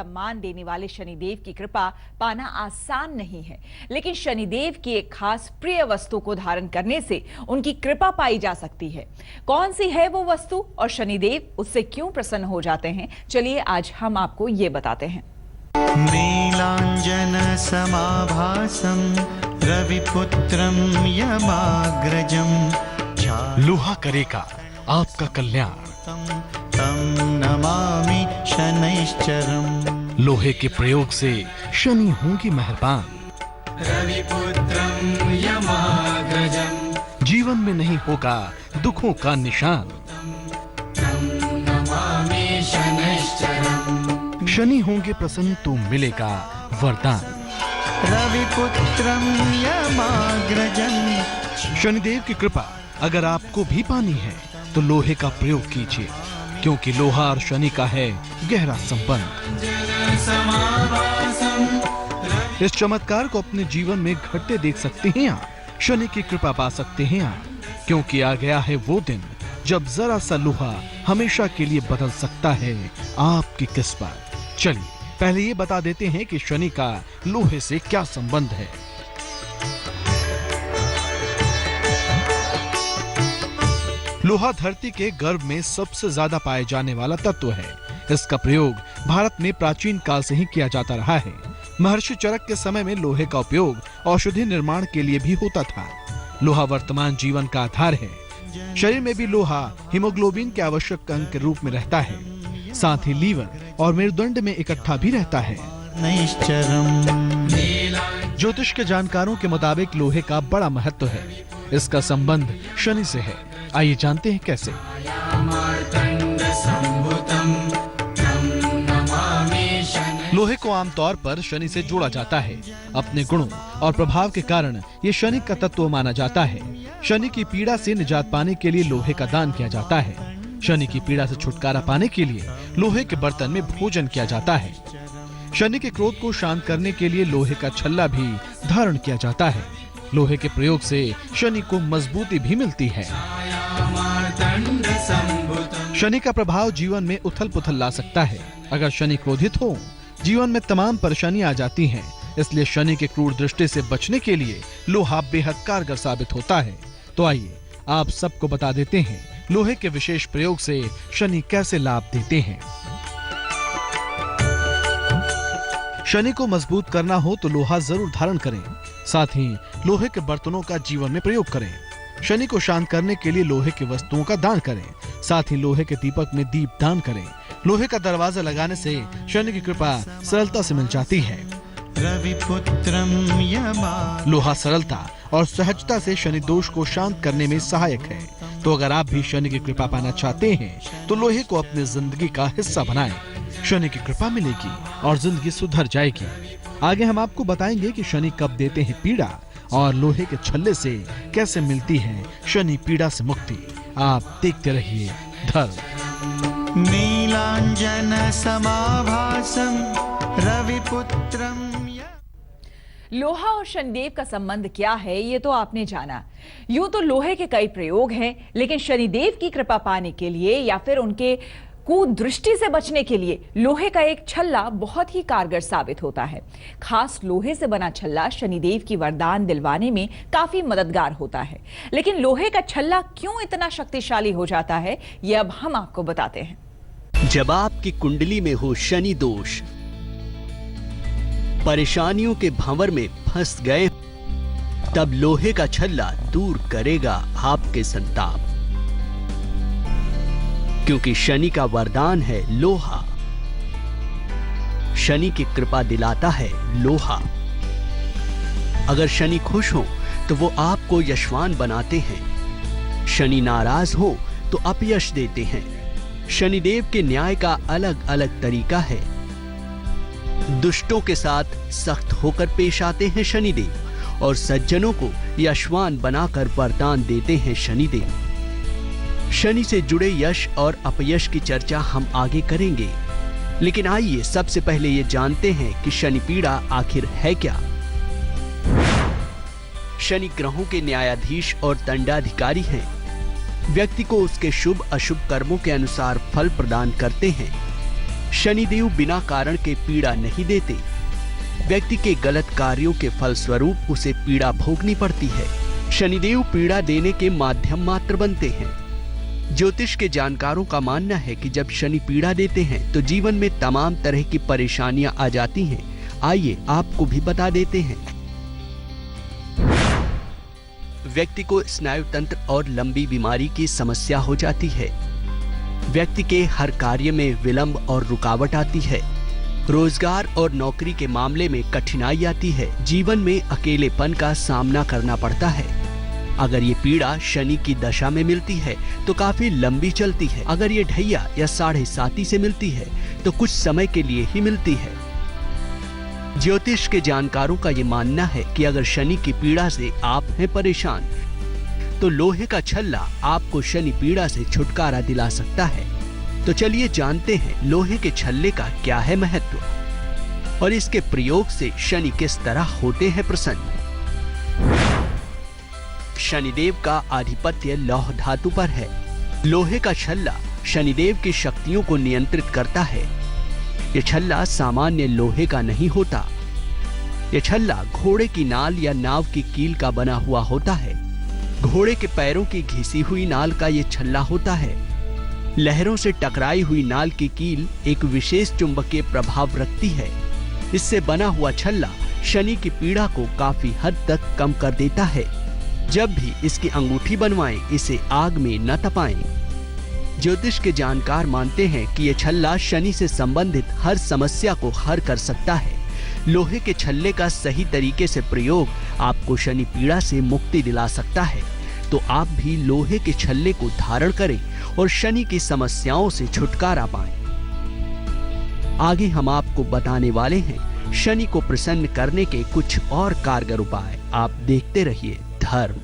सम्मान देने वाले शनिदेव की कृपा पाना आसान नहीं है, लेकिन शनिदेव की एक खास प्रिय वस्तु को धारण करने से उनकी कृपा पाई जा सकती है। कौन सी है वो वस्तु और शनिदेव उससे क्यों प्रसन्न हो जाते हैं, चलिए आज हम आपको ये बताते हैं। नीलांजन समाभासं रविपुत्रं यमाग्रजं लोहा करेगा आपका कल्याण। तं नमामि शनैश्चरम्। लोहे के प्रयोग से शनि होंगे मेहरबान। रविपुत्रं यमाग्रजं जीवन में नहीं होगा दुखों का निशान। नमामि शनैश्चरम्। शनि होंगे प्रसन्न तो मिलेगा वरदान। रविपुत्रं यमाग्रजं। शनिदेव की कृपा अगर आपको भी पानी है तो लोहे का प्रयोग कीजिए, क्योंकि लोहा और शनि का है गहरा संबंध। इस चमत्कार को अपने जीवन में घटते देख सकते हैं आप। शनि की कृपा पा सकते हैं आप, क्योंकि आ गया है वो दिन जब जरा सा लोहा हमेशा के लिए बदल सकता है आपकी किस्मत। चलिए पहले ये बता देते हैं कि शनि का लोहे से क्या संबंध है। लोहा धरती के गर्भ में सबसे ज्यादा पाए जाने वाला तत्व है। इसका प्रयोग भारत में प्राचीन काल से ही किया जाता रहा है। महर्षि चरक के समय में लोहे का उपयोग औषधि निर्माण के लिए भी होता था। लोहा वर्तमान जीवन का आधार है। शरीर में भी लोहा हीमोग्लोबिन के आवश्यक अंग के रूप में रहता है, साथ ही लीवर और मेरुदंड में इकट्ठा भी रहता है। ज्योतिष के जानकारों के मुताबिक लोहे का बड़ा महत्व है। इसका संबंध शनि से है। आइए जानते हैं कैसे। लोहे को आमतौर पर शनि से जोड़ा जाता है। अपने गुणों और प्रभाव के कारण ये शनि का तत्व माना जाता है। शनि की पीड़ा से निजात पाने के लिए लोहे का दान किया जाता है। शनि की पीड़ा से छुटकारा पाने के लिए लोहे के बर्तन में भोजन किया जाता है। शनि के क्रोध को शांत करने के लिए लोहे का छल्ला भी धारण किया जाता है। लोहे के प्रयोग से शनि को मजबूती भी मिलती है। शनि का प्रभाव जीवन में उथल पुथल ला सकता है। अगर शनि क्रोधित हो, जीवन में तमाम परेशानियां आ जाती हैं। इसलिए शनि के क्रूर दृष्टि से बचने के लिए लोहा बेहद कारगर साबित होता है। तो आइए आप सबको बता देते हैं लोहे के विशेष प्रयोग से शनि कैसे लाभ देते हैं। शनि को मजबूत करना हो तो लोहा जरूर धारण करें। साथ ही लोहे के बर्तनों का जीवन में प्रयोग करें। शनि को शांत करने के लिए लोहे की वस्तुओं का दान करें। साथ ही लोहे के दीपक में दीप दान करें। लोहे का दरवाजा लगाने से शनि की कृपा सरलता से मिल जाती है। लोहा सरलता और सहजता से शनि दोष को शांत करने में सहायक है। तो अगर आप भी शनि की कृपा पाना चाहते हैं तो लोहे को अपनी जिंदगी का हिस्सा बनाएं। शनि की कृपा मिलेगी और जिंदगी सुधर जाएगी। आगे हम आपको बताएंगे कि शनि कब देते हैं पीड़ा और लोहे के छल्ले से कैसे मिलती है शनि पीड़ा से मुक्ति। आप देखते रहिए धर्म। नीलांजन समाभासं रविपुत्रं। लोहा और शनिदेव का संबंध क्या है ये तो आपने जाना। यूं तो लोहे के कई प्रयोग हैं, लेकिन शनिदेव की कृपा पाने के लिए या फिर उनके कुदृष्टि से बचने के लिए लोहे का एक छल्ला बहुत ही कारगर साबित होता है। खास लोहे से बना छल्ला शनिदेव की वरदान दिलवाने में काफी मददगार होता है। लेकिन लोहे का छल्ला क्यों इतना शक्तिशाली हो जाता है, ये अब हम आपको बताते हैं। जब आपकी कुंडली में हो शनि दोष, परेशानियों के भंवर में फंस गए, तब लोहे का छल्ला दूर करेगा आपके संताप। क्योंकि शनि का वरदान है लोहा। शनि की कृपा दिलाता है लोहा। अगर शनि खुश हो तो वो आपको यशवान बनाते हैं। शनि नाराज हो तो अपयश देते हैं। शनिदेव के न्याय का अलग अलग तरीका है। दुष्टों के साथ सख्त होकर पेश आते हैं शनिदेव और सज्जनों को यशवान बनाकर वरदान देते हैं शनिदेव। शनि से जुड़े यश और अपयश की चर्चा हम आगे करेंगे, लेकिन आइए सबसे पहले ये जानते हैं कि शनि पीड़ा आखिर है क्या। शनि ग्रहों के न्यायाधीश और दंडाधिकारी हैं। व्यक्ति को उसके शुभ अशुभ कर्मों के अनुसार फल प्रदान करते हैं। शनिदेव बिना कारण के पीड़ा नहीं देते। व्यक्ति के गलत कार्यों के फलस्वरूप उसे पीड़ा भोगनी पड़ती है। शनिदेव पीड़ा देने के माध्यम मात्र बनते हैं। ज्योतिष के जानकारों का मानना है कि जब शनि पीड़ा देते हैं तो जीवन में तमाम तरह की परेशानियां आ जाती हैं। आइए आपको भी बता देते हैं। व्यक्ति को स्नायु तंत्र और लंबी बीमारी की समस्या हो जाती है। व्यक्ति के हर कार्य में विलंब और रुकावट आती है। रोजगार और नौकरी के मामले में कठिनाई आती है। जीवन में अकेलेपन का सामना करना पड़ता है। अगर ये पीड़ा शनि की दशा में मिलती है तो काफी लंबी चलती है। अगर ये ढैया या 7.5 से मिलती है तो कुछ समय के लिए ही मिलती है। ज्योतिष के जानकारों का ये मानना है कि अगर शनि की पीड़ा से आप हैं परेशान तो लोहे का छल्ला आपको शनि पीड़ा से छुटकारा दिला सकता है। तो चलिए जानते हैं लोहे के छल्ले का क्या है महत्व और इसके प्रयोग से शनि किस तरह होते हैं प्रसन्न। शनिदेव का आधिपत्य लौह धातु पर है। लोहे का छल्ला शनिदेव की शक्तियों को नियंत्रित करता है। यह छल्ला सामान्य लोहे का नहीं होता। यह छल्ला घोड़े की नाल या नाव की कील का बना हुआ होता है। घोड़े के पैरों की घिसी हुई नाल का यह छल्ला होता है। लहरों से टकराई हुई नाल की कील एक विशेष चुंबकीय प्रभाव रखती है। इससे बना हुआ छल्ला शनि की पीड़ा को काफी हद तक कम कर देता है। जब भी इसकी अंगूठी बनवाएं, इसे आग में न तपाएं। ज्योतिष के जानकार मानते हैं कि यह छल्ला शनि से संबंधित हर समस्या को हल कर सकता है। लोहे के छल्ले का सही तरीके से प्रयोग आपको शनि पीड़ा से मुक्ति दिला सकता है। तो आप भी लोहे के छल्ले को धारण करें और शनि की समस्याओं से छुटकारा पाएं। आगे हम आपको बताने वाले हैं शनि को प्रसन्न करने के कुछ और कारगर उपाय। आप देखते रहिए धर्म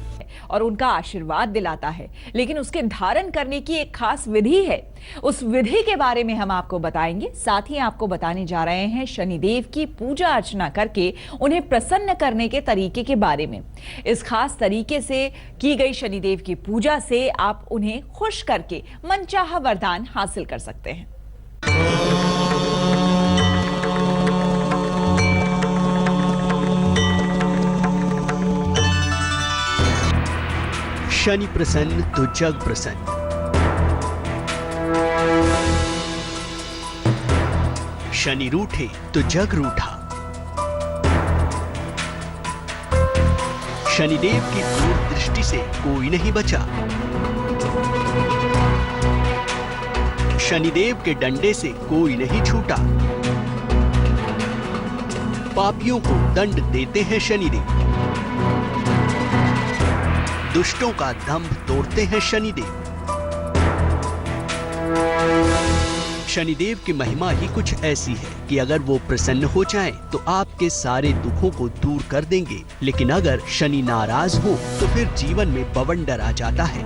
और उनका आशीर्वाद दिलाता है, लेकिन उसके धारण करने की एक खास विधि है। उस विधि के बारे में हम आपको बताएंगे। साथ ही आपको बताने जा रहे हैं शनिदेव की पूजा अर्चना करके उन्हें प्रसन्न करने के तरीके के बारे में। इस खास तरीके से की गई शनिदेव की पूजा से आप उन्हें खुश करके मनचाहा वरदान हासिल कर सकते हैं। शनि प्रसन्न तो जग प्रसन्न। शनि रूठे तो जग रूठा। शनिदेव की क्रूर दृष्टि से कोई नहीं बचा। शनिदेव के डंडे से कोई नहीं छूटा। पापियों को दंड देते हैं शनिदेव। दुष्टों का दंभ तोड़ते हैं शनिदेव। शनिदेव की महिमा ही कुछ ऐसी है कि अगर वो प्रसन्न हो जाएं तो आपके सारे दुखों को दूर कर देंगे। लेकिन अगर शनि नाराज हो तो फिर जीवन में बवंडर आ जाता है।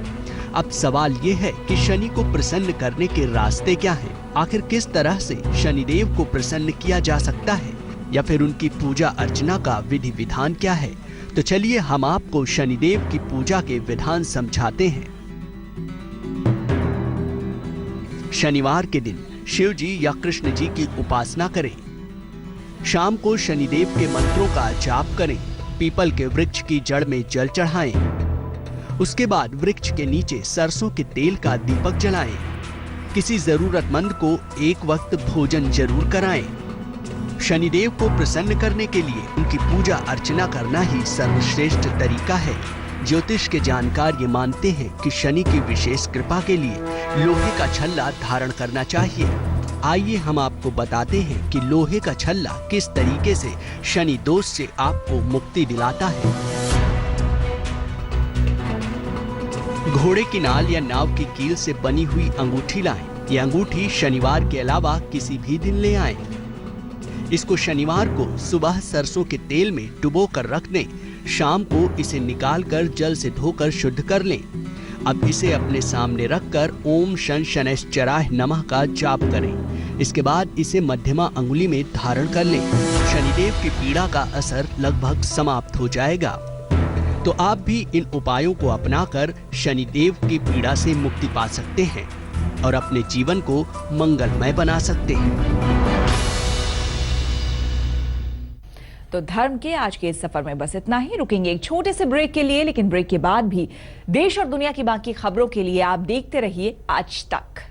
अब सवाल ये है कि शनि को प्रसन्न करने के रास्ते क्या हैं? आखिर किस तरह से शनिदेव को प्रसन्न किया जा सकता है, या फिर उनकी पूजा अर्चना का विधि विधान क्या है? तो चलिए हम आपको शनिदेव की पूजा के विधान समझाते हैं। शनिवार के दिन शिव जी या कृष्ण जी की उपासना करें। शाम को शनिदेव के मंत्रों का जाप करें। पीपल के वृक्ष की जड़ में जल चढ़ाएं। उसके बाद वृक्ष के नीचे सरसों के तेल का दीपक जलाएं। किसी जरूरतमंद को एक वक्त भोजन जरूर कराएं। शनिदेव को प्रसन्न करने के लिए उनकी पूजा अर्चना करना ही सर्वश्रेष्ठ तरीका है। ज्योतिष के जानकार ये मानते हैं कि शनि की विशेष कृपा के लिए लोहे का छल्ला धारण करना चाहिए। आइए हम आपको बताते हैं कि लोहे का छल्ला किस तरीके से शनि दोष से आपको मुक्ति दिलाता है। घोड़े की नाल या नाव की कील से बनी हुई अंगूठी लाएं। ये अंगूठी शनिवार के अलावा किसी भी दिन ले आएं। इसको शनिवार को सुबह सरसों के तेल में डुबो कर रख दें। शाम को इसे निकालकर जल से धोकर शुद्ध कर लें। अब इसे अपने सामने रखकर ओम शन शनैश्चराय नमः का जाप करें। इसके बाद इसे मध्यमा अंगुली में धारण कर लें। शनिदेव की पीड़ा का असर लगभग समाप्त हो जाएगा। तो आप भी इन उपायों को अपनाकर शनिदेव की पीड़ा से मुक्ति पा सकते हैं। और अपने जीवन को मंगलमय बना सकते हैं। तो धर्म के आज के इस सफर में बस इतना ही। रुकेंगे एक छोटे से ब्रेक के लिए, लेकिन ब्रेक के बाद भी देश और दुनिया की बाकी खबरों के लिए आप देखते रहिए आज तक।